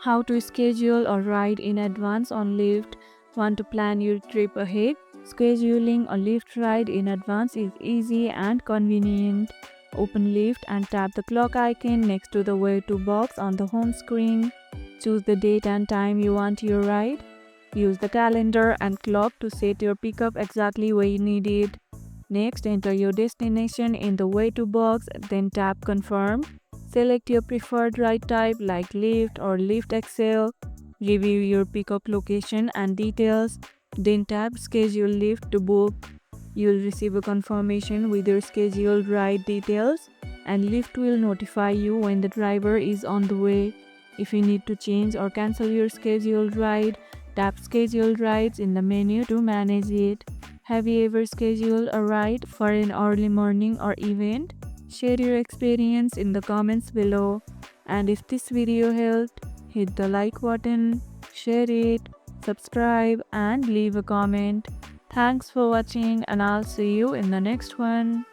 How to schedule a ride in advance on Lyft. Want to plan your trip ahead? Scheduling a Lyft ride in advance is easy and convenient. Open Lyft and tap the clock icon next to the Where to box on the home screen. Choose the date and time you want your ride. Use the calendar and clock to set your pickup exactly where you need it. Next, enter your destination in the Where to box, then tap Confirm. Select your preferred ride type like Lyft or Lyft XL. Review your pickup location and details. Then tap Schedule Lyft to book. You'll receive a confirmation with your scheduled ride details, and Lyft will notify you when the driver is on the way. If you need to change or cancel your scheduled ride, tap Scheduled Rides in the menu to manage it. Have you ever scheduled a ride for an early morning or event? Share your experience in the comments below. And if this video helped, hit the like button, share it, subscribe, and leave a comment. Thanks for watching, and I'll see you in the next one.